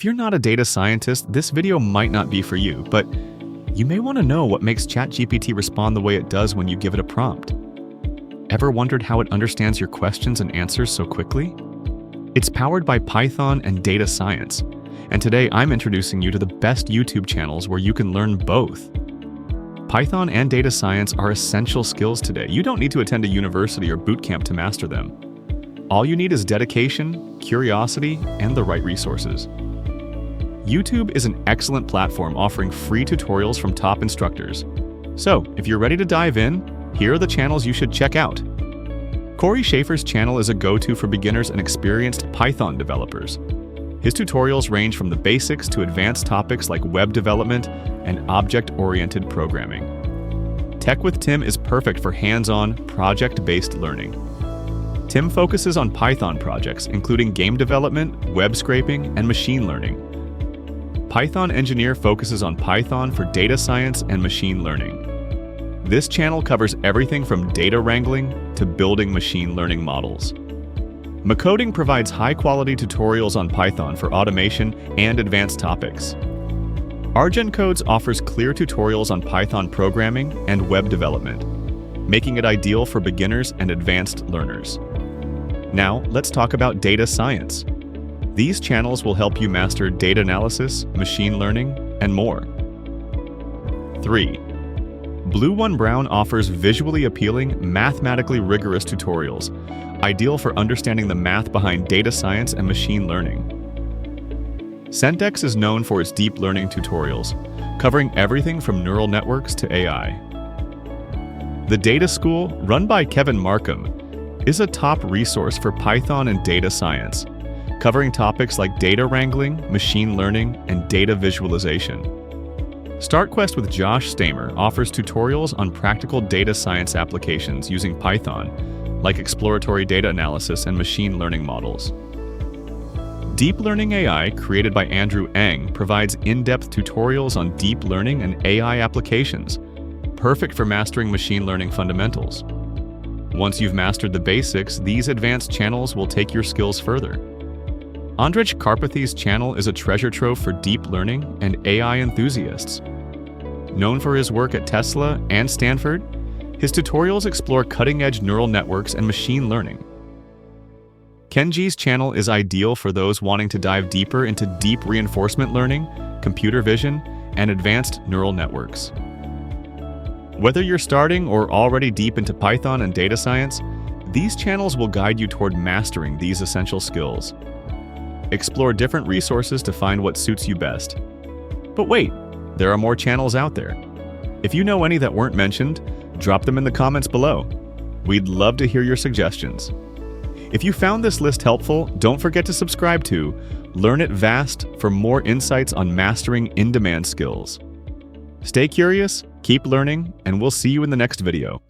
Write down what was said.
If you're not a data scientist, this video might not be for you, but you may want to know what makes ChatGPT respond the way it does when you give it a prompt. Ever wondered how it understands your questions and answers so quickly? It's powered by Python and data science, and today I'm introducing you to the best YouTube channels where you can learn both. Python and data science are essential skills today. You don't need to attend a university or boot camp to master them. All you need is dedication, curiosity, and the right resources. YouTube is an excellent platform offering free tutorials from top instructors. So, if you're ready to dive in, here are the channels you should check out. Corey Schafer's channel is a go-to for beginners and experienced Python developers. His tutorials range from the basics to advanced topics like web development and object-oriented programming. Tech with Tim is perfect for hands-on, project-based learning. Tim focuses on Python projects, including game development, web scraping, and machine learning. Python Engineer focuses on Python for data science and machine learning. This channel covers everything from data wrangling to building machine learning models. Macoding provides high-quality tutorials on Python for automation and advanced topics. ArgenCodes offers clear tutorials on Python programming and web development, making it ideal for beginners and advanced learners. Now, let's talk about data science. These channels will help you master data analysis, machine learning, and more. 3. Blue One Brown offers visually appealing, mathematically rigorous tutorials, ideal for understanding the math behind data science and machine learning. CentX is known for its deep learning tutorials, covering everything from neural networks to AI. The Data School, run by Kevin Markham, is a top resource for Python and data science, covering topics like data wrangling, machine learning, and data visualization. StartQuest with Josh Stamer offers tutorials on practical data science applications using Python, like exploratory data analysis and machine learning models. Deep Learning AI, created by Andrew Ng, provides in-depth tutorials on deep learning and AI applications, perfect for mastering machine learning fundamentals. Once you've mastered the basics, these advanced channels will take your skills further. Andrej Karpathy's channel is a treasure trove for deep learning and AI enthusiasts. Known for his work at Tesla and Stanford, his tutorials explore cutting-edge neural networks and machine learning. Kenji's channel is ideal for those wanting to dive deeper into deep reinforcement learning, computer vision, and advanced neural networks. Whether you're starting or already deep into Python and data science, these channels will guide you toward mastering these essential skills. Explore different resources to find what suits you best. But wait, there are more channels out there. If you know any that weren't mentioned, drop them in the comments below. We'd love to hear your suggestions. If you found this list helpful, don't forget to subscribe to Learn It Vast for more insights on mastering in-demand skills. Stay curious, keep learning, and we'll see you in the next video.